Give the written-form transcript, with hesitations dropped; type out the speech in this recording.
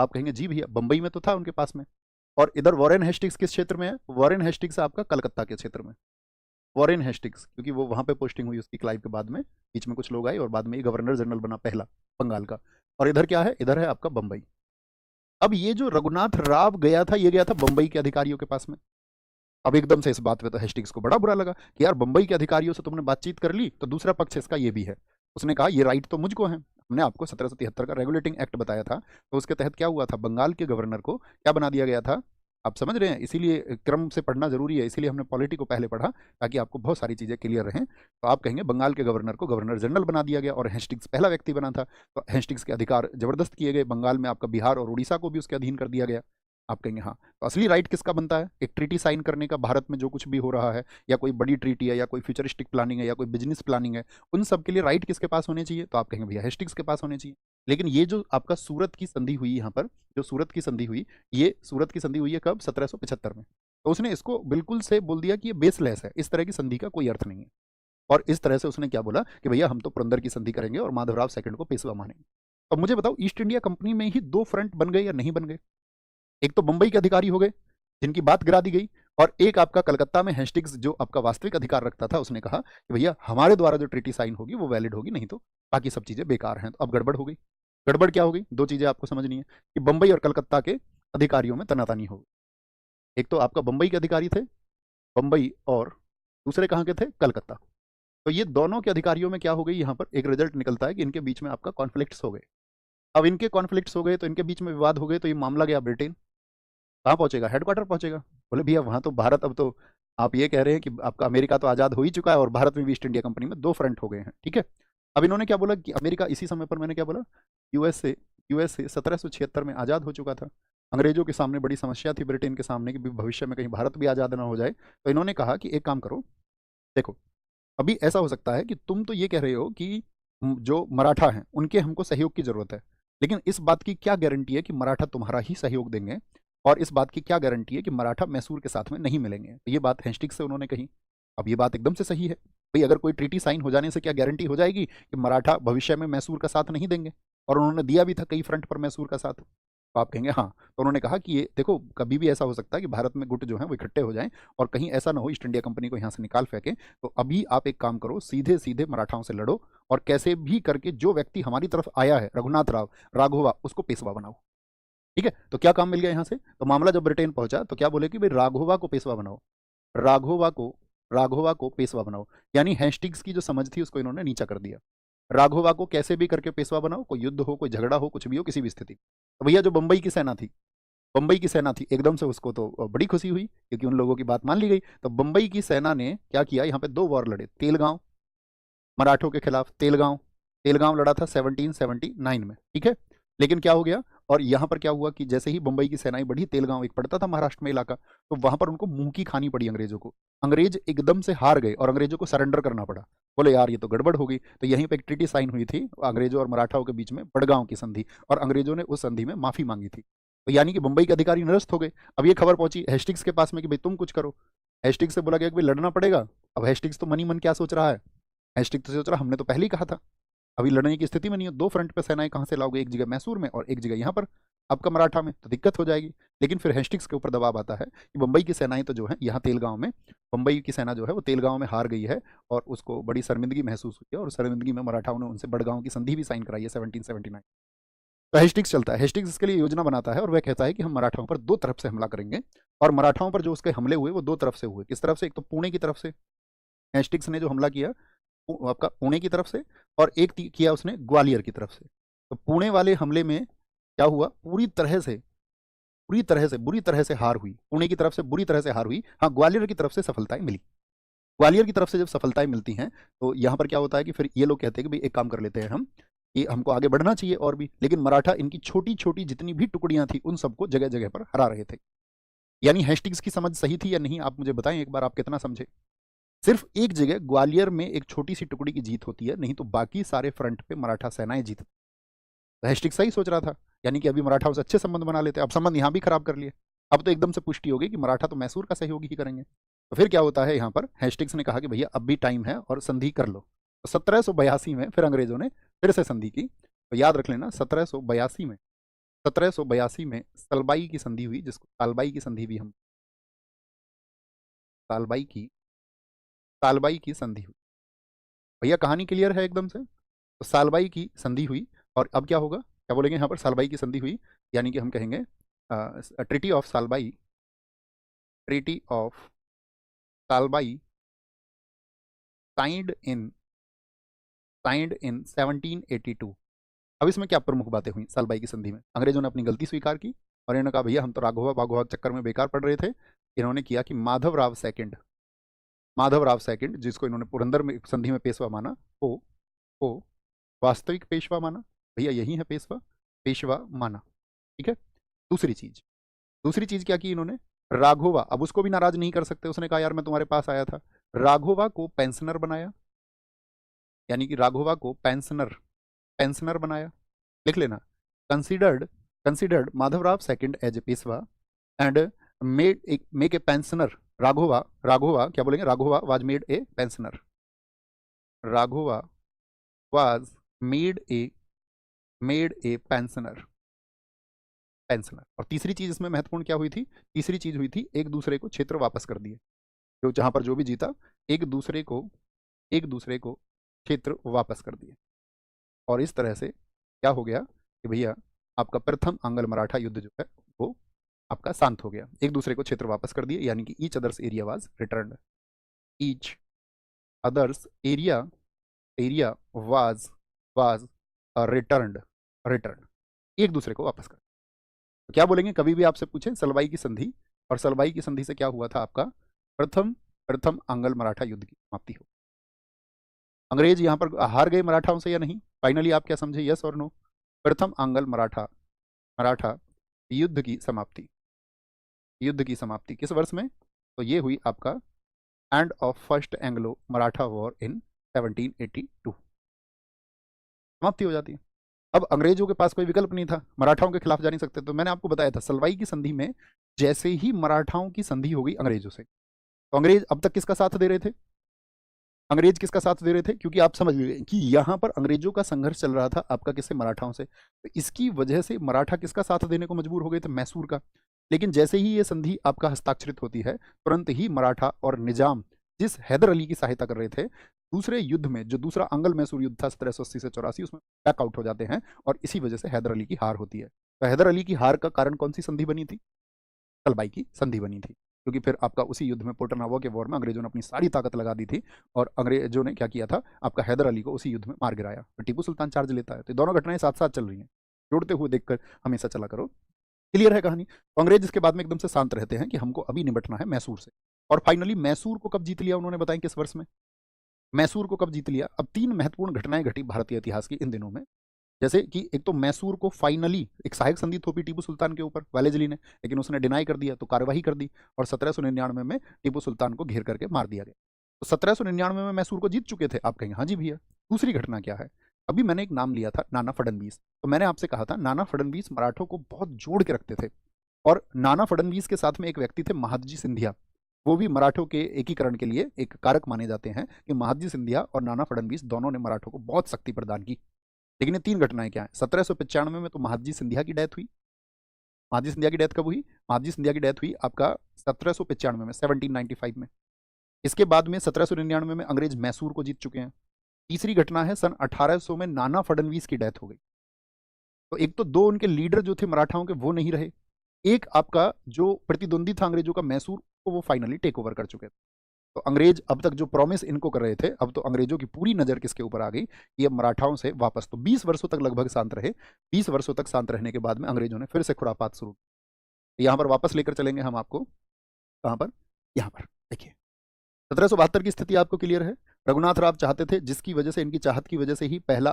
आप कहेंगे जी भैया बंबई में तो था उनके पास में। और इधर वॉरेन हेस्टिंग्स किस क्षेत्र में है? वॉरेन हेस्टिंग्स आपका कलकत्ता के क्षेत्र में। वॉरेन हेस्टिंग्स, क्योंकि वो वहां पे पोस्टिंग हुई उसकी क्लाइव के बाद में, बीच में कुछ लोग आए और बाद में ये गवर्नर जनरल बना पहला बंगाल का। और इधर क्या है? इधर है आपका बंबई। अब ये जो रघुनाथ राव गया था, ये गया था बंबई के अधिकारियों के पास में। अब एकदम से इस बात पे तो हेस्टिंग्स को बड़ा बुरा लगा कि यार बंबई के अधिकारियों से तुमने बातचीत कर ली, तो दूसरा पक्ष इसका ये भी है। उसने कहा ये राइट तो मुझको है, हमने आपको 1773 का रेगुलेटिंग एक्ट बताया था, तो उसके तहत क्या हुआ था, बंगाल के गवर्नर को क्या बना दिया गया था? आप समझ रहे हैं, इसीलिए क्रम से पढ़ना जरूरी है, इसीलिए हमने पॉलिटी को पहले पढ़ा ताकि आपको बहुत सारी चीजें क्लियर रहें। तो आप कहेंगे बंगाल के गवर्नर को गवर्नर जनरल बना दिया गया और हेस्टिंग्स पहला व्यक्ति बना था, तो हेस्टिंग्स के अधिकार जबरदस्त किए गए, बंगाल में आपका बिहार और उड़ीसा को भी उसके अधीन कर दिया गया। आप कहेंगे हाँ, तो असली राइट किसका बनता है? एक ट्रीटी साइन करने का, भारत में जो कुछ भी हो रहा है, या कोई बड़ी ट्रीटी है, या कोई फ्यूचरिस्टिक प्लानिंग है, या कोई बिजनेस प्लानिंग है, उन सब के लिए राइट किसके पास होने चाहिए? तो आप कहेंगे भैया हेस्टिंग्स के पास होने चाहिए। लेकिन ये जो आपका सूरत की संधि हुई यहाँ पर, जो सूरत की संधि हुई, ये सूरत की संधि हुई है कब? 1775 में। तो उसने इसको बिल्कुल से बोल दिया कि ये बेसलेस है, इस तरह की संधि का कोई अर्थ नहीं है। और इस तरह से उसने क्या बोला कि भैया हम तो पुरंदर की संधि करेंगे और माधवराव सेकंड को पेशवा मानेंगे। अब मुझे बताओ, ईस्ट इंडिया कंपनी में ही दो फ्रंट बन गए या नहीं बन गए? एक तो बंबई के अधिकारी हो गए जिनकी बात गिरा दी गई, और एक आपका कलकत्ता में हेस्टिंग्स जो आपका वास्तविक अधिकार रखता था, उसने कहा कि भैया हमारे द्वारा जो ट्रीटी साइन होगी वो वैलिड होगी, नहीं तो बाकी सब चीजें बेकार हैं। तो अब गड़बड़ हो गई। गड़बड़ क्या हो गई? दो चीजें आपको समझनी है कि बंबई और कलकत्ता के अधिकारियों में तनातनी हो गई। एक तो आपका बंबई के अधिकारी थे, बंबई, और दूसरे कहाँ के थे? कलकत्ता। तो ये दोनों के अधिकारियों में क्या हो गई? यहाँ पर एक रिजल्ट निकलता है कि इनके बीच में आपका कॉन्फ्लिक्ट्स हो गए। अब इनके कॉन्फ्लिक्ट्स हो गए तो इनके बीच में विवाद हो गए, तो ये मामला गया ब्रिटेन। कहाँ पहुंचेगा? हेडक्वार्टर पहुंचेगा। बोले भैया वहां तो भारत, अब तो आप ये कह रहे हैं कि आपका अमेरिका तो आजाद हो ही चुका है और भारत में भी ईस्ट इंडिया कंपनी में दो फ्रंट हो गए हैं, ठीक है। अब इन्होंने क्या बोला कि अमेरिका, इसी समय पर मैंने क्या बोला, यूएसए, यूएसए 1776 में आजाद हो चुका था। अंग्रेजों के सामने बड़ी समस्या थी ब्रिटेन के सामने कि भविष्य में कहीं भारत भी आजाद ना हो जाए। तो इन्होंने कहा कि एक काम करो, देखो अभी ऐसा हो सकता है कि तुम तो ये कह रहे हो कि जो मराठा हैं उनके हमको सहयोग की जरूरत है, लेकिन इस बात की क्या गारंटी है कि मराठा तुम्हारा ही सहयोग देंगे? और इस बात की क्या गारंटी है कि मराठा मैसूर के साथ में नहीं मिलेंगे? तो ये बात हेस्टिंग्स से उन्होंने कही। अब ये बात एकदम से सही है भाई, अगर कोई ट्रीटी साइन हो जाने से क्या गारंटी हो जाएगी कि मराठा भविष्य में मैसूर का साथ नहीं देंगे? और उन्होंने दिया भी था कई फ्रंट पर मैसूर का साथ। तो आप कहेंगे हाँ। तो उन्होंने कहा कि ये देखो, कभी भी ऐसा हो सकता है कि भारत में गुट जो है वो इकट्ठे हो जाएं और कहीं ऐसा ना हो ईस्ट इंडिया कंपनी को यहाँ से निकाल फेंके। तो अभी आप एक काम करो, सीधे सीधे मराठाओं से लड़ो और कैसे भी करके जो व्यक्ति हमारी तरफ आया है, रघुनाथ राव, राघोवा, उसको पेशवा बनाओ। ठीक है, तो क्या काम मिल गया यहाँ से? तो मामला जब ब्रिटेन पहुंचा तो क्या बोले कि भाई राघोवा को पेशवा बनाओ, राघोवा को, राघोवा को पेशवा बनाओ। यानी हेस्टिंग्स की जो समझ थी उसको इन्होंने नीचा कर दिया। राघोवा को कैसे भी करके पेशवा बनाओ, कोई युद्ध हो, कोई झगड़ा हो, कुछ भी हो, किसी भी स्थिति। तो भैया जो बंबई की सेना थी, बंबई की सेना थी, एकदम से उसको तो बड़ी खुशी हुई क्योंकि उन लोगों की बात मान ली गई। तो बंबई की सेना ने क्या किया, यहाँ पे दो वॉर लड़े। तेलगांव, मराठों के खिलाफ तेलगांव, तेलगांव लड़ा था 1779 में, ठीक है। लेकिन क्या हो गया, और यहाँ पर क्या हुआ कि जैसे ही बंबई की सेनाएं बढ़ी, तेलगांव एक पड़ता था महाराष्ट्र में इलाका, तो वहां पर उनको मुंह की खानी पड़ी अंग्रेजों को। अंग्रेज एकदम से हार गए और अंग्रेजों को सरेंडर करना पड़ा। बोले यार ये तो गड़बड़ हो गई। तो यहीं पे एक ट्रीटी साइन हुई थी अंग्रेजों और मराठाओं के बीच में, बड़गांव की संधि, और अंग्रेजों ने उस संधि में माफी मांगी थी। तो यानी कि बंबई के अधिकारी निरस्त हो गए। अब ये खबर पहुंची हेस्टिंग्स के पास में कि भाई तुम कुछ करो। हेस्टिंग्स से बोला गया कि भाई लड़ना पड़ेगा। अब हेस्टिंग्स तो मनी मन क्या सोच रहा है, हेस्टिंग्स तो सोच रहा हमने तो पहले ही कहा था, अभी लड़ने की स्थिति में नहीं हो, दो फ्रंट पे सेनाएं कहां से लाओगे, एक जगह मैसूर में और एक जगह यहाँ पर आपका मराठा में, तो दिक्कत हो जाएगी। लेकिन फिर हेस्टिंग्स के ऊपर दबाव आता है कि बंबई की सेनाएं तो जो है यहाँ तेलगांव में, बंबई की सेना जो है वो तेलगांव में हार गई है और उसको बड़ी शर्मिंदगी महसूस हुई है, और शर्मिंदगी में मराठाओं ने उनसे बड़गांव की संधि भी साइन कराई है 1779। तो हेस्टिंग्स चलता है, हेस्टिंग्स इसके लिए योजना बनाता है और वह कहता है कि हम मराठाओं पर दो तरफ से हमला करेंगे। और मराठाओं पर जो उसके हमले हुए वो दो तरफ से हुए। किस तरफ से? एक तो पुणे की तरफ से हेस्टिंग्स ने जो हमला किया, आपका पुणे की तरफ से, और एक किया उसने ग्वालियर की तरफ से। तो पुणे वाले हमले में क्या हुआ, पूरी तरह से, पूरी तरह से, बुरी तरह से हार हुई। पुणे की तरफ से बुरी तरह से हार हुई। हाँ, ग्वालियर की तरफ से सफलताएं मिली। ग्वालियर की तरफ से जब सफलताएं मिलती हैं तो यहाँ पर क्या होता है कि फिर ये लोग कहते हैं कि भाई एक काम कर लेते हैं हम, कि हमको आगे बढ़ना चाहिए और भी। लेकिन मराठा इनकी छोटी छोटी जितनी भी टुकड़ियां थी उन सबको जगह जगह पर हरा रहे थे। यानी हेस्टिंग्स की समझ सही थी या नहीं, आप मुझे बताएं एक बार, आप कितना समझे? सिर्फ एक जगह ग्वालियर में एक छोटी सी टुकड़ी की जीत होती है, नहीं तो बाकी सारे फ्रंट पे मराठा सेनाएं जीत। तो हेस्टिंग्स सही सोच रहा था, यानी कि अभी मराठा से अच्छे संबंध बना लेते। अब संबंध यहाँ भी खराब कर लिए। अब तो एकदम से पुष्टि हो गई कि मराठा तो मैसूर का सहयोग ही करेंगे। तो फिर क्या होता है, यहाँ पर हेस्टिंग्स ने कहा कि भैया अब भी टाइम है और संधि कर लो। तो 1782 में फिर अंग्रेजों ने फिर से संधि की। तो याद रख लेना 1782 में 1782 में सलबाई की संधि हुई, जिसको सालबाई की संधि भी हम सालबाई की संधि हुई। भैया कहानी क्लियर है एकदम से? तो सालबाई की संधि हुई और अब क्या होगा, क्या बोलेंगे यहाँ पर, सालबाई की संधि हुई यानी कि हम कहेंगे treaty of Salbai, treaty of Salbai signed in 1782। अब इसमें क्या प्रमुख बातें हुई सालबाई की संधि में? अंग्रेजों ने अपनी गलती स्वीकार की और इन्होंने कहा भैया हम तो राघोवा बाघोवा के चक्कर में बेकार पड़ रहे थे। इन्होंने किया कि माधव राव सेकंड, जिसको इन्होंने पुरंदर में संधि में पेशवा माना, को वास्तविक पेशवा माना। भैया यही है पेशवा, पेशवा माना। ठीक है। दूसरी चीज क्या की इन्होंने, राघोवा, अब उसको भी नाराज नहीं कर सकते, उसने कहा यार मैं तुम्हारे पास आया था, राघोवा को पेंशनर बनाया, यानी कि राघोवा को पेंशनर बनाया। लिख लेना, considered Madhavrao second as a Peshwa and make a pensioner Raghoba क्या बोलेंगे, Raghoba was made a pensioner, Raghoba was made a pensioner. और तीसरी चीज इसमें महत्वपूर्ण क्या हुई थी, तीसरी चीज हुई थी एक दूसरे को क्षेत्र वापस कर दिए, जो जहां पर जो भी जीता एक दूसरे को क्षेत्र वापस कर दिए। और इस तरह से क्या हो गया कि भैया आपका प्रथम आंग्ल मराठा युद्ध जो है वो आपका शांत हो गया, एक दूसरे को क्षेत्र वापस कर दिए, यानी कि each others area was returned, each others area was returned, एक दूसरे को वापस कर। तो क्या बोलेंगे, कभी भी आपसे पूछे सलवाई की संधि, और सलवाई की संधि से क्या हुआ था, आपका प्रथम आंग्ल मराठा युद्ध की समाप्ति हो। अंग्रेज यहां पर हार गए मराठाओं से या नहीं, फाइनली आप क्या समझे, यस और नो? प्रथम आंग्ल मराठा युद्ध की समाप्ति किस वर्ष में? तो ये हुई आपका end of first Anglo Maratha war in 1782, समाप्ति हो जाती है। अब अंग्रेजों के पास कोई विकल्प नहीं था, मराठाओं के खिलाफ जा नहीं सकते। तो मैंने आपको बताया था सलवाई की संधि में जैसे ही मराठाओं की संधि हो गई अंग्रेजों से, तो अंग्रेज अब तक किसका साथ दे रहे थे, क्योंकि आप समझ लीजिए कि यहां पर अंग्रेजों का संघर्ष चल रहा था आपका किससे, मराठाओं से। तो इसकी वजह से मराठा किसका साथ देने को मजबूर हो गए थे, मैसूर का। लेकिन जैसे ही ये संधि आपका हस्ताक्षरित होती है, तुरंत ही मराठा और निजाम जिस हैदर अली की सहायता कर रहे थे, दूसरे युद्ध में जो दूसरा आंग्ल मैसूर युद्ध था 1780 से 84, उसमें बैकआउट हो जाते हैं और इसी वजह से हैदर अली की हार होती है। तो हैदर अली की हार का कारण कौन सी संधि बनी थी, सलबाई की संधि बनी थी, क्योंकि फिर आपका उसी युद्ध में पोटरनावा के वॉर में अंग्रेजों ने अपनी सारी ताकत लगा दी थी और अंग्रेजों ने क्या किया था, आपका हैदर अली को उसी युद्ध में मार गिराया। तो टीपू सुल्तान चार्ज लेता है। तो दोनों घटनाएं साथ साथ चल रही हैं, जोड़ते हुए देखकर हमेशा चला करो। क्लियर है कहानी? तो अंग्रेज इसके बाद में एकदम से शांत रहते हैं कि हमको अभी निपटना है मैसूर से। और फाइनली मैसूर को कब जीत लिया उन्होंने, बताएं किस वर्ष में मैसूर को कब जीत लिया? अब 3 महत्वपूर्ण घटनाएं घटी भारतीय इतिहास की इन दिनों में। जैसे कि एक तो मैसूर को फाइनली एक सहायक संधि थोपी टीपू सुल्तान के ऊपर वालेजली ने, लेकिन उसने डिनाई कर दिया, तो कार्यवाही कर दी और 1799 में टीपू सुल्तान को घेर करके मार दिया गया। तो 1799 में मैसूर को जीत चुके थे। आप कहेंगे हाँ जी भैया। दूसरी घटना क्या है, अभी मैंने एक नाम लिया था नाना फडणवीस। तो मैंने आपसे कहा था नाना फडणवीस मराठों को बहुत जोड़ के रखते थे, और नाना फडणवीस के साथ में एक व्यक्ति थे महादजी सिंधिया, वो भी मराठों के एकीकरण के लिए एक कारक माने जाते हैं कि महादजी सिंधिया और नाना फडणवीस दोनों ने मराठों को बहुत शक्ति प्रदान की। लेकिन ये 3 घटनाएं क्या है, 1795 में तो महादजी सिंधिया की डेथ हुई। महादजी सिंधिया की डेथ कब हुई? महादजी सिंधिया की डेथ हुई आपका 1795 में, 1795 में। इसके बाद में 1799 में अंग्रेज मैसूर को जीत चुके हैं। तीसरी घटना है सन 1800 में नाना फडणवीस की डेथ हो गई। तो एक तो 2 उनके लीडर जो थे मराठाओं के वो नहीं रहे, एक आपका जो प्रतिद्वंदी था अंग्रेजों का मैसूर को, वो फाइनली टेक ओवर कर चुके थे। तो अंग्रेज अब तक जो प्रॉमिस इनको कर रहे थे, अब तो अंग्रेजों की पूरी नजर किसके ऊपर आ गई, ये मराठाओं से वापस। तो 20 वर्षों तक लगभग शांत रहे। 20 वर्षों तक शांत रहने के बाद में अंग्रेजों ने फिर से खुरापात शुरू। यहां पर वापस लेकर चलेंगे हम आपको, कहां पर, यहां पर देखिए 1772 की स्थिति आपको क्लियर है। रघुनाथ राव चाहते थे, जिसकी वजह से, इनकी चाहत की वजह से ही पहला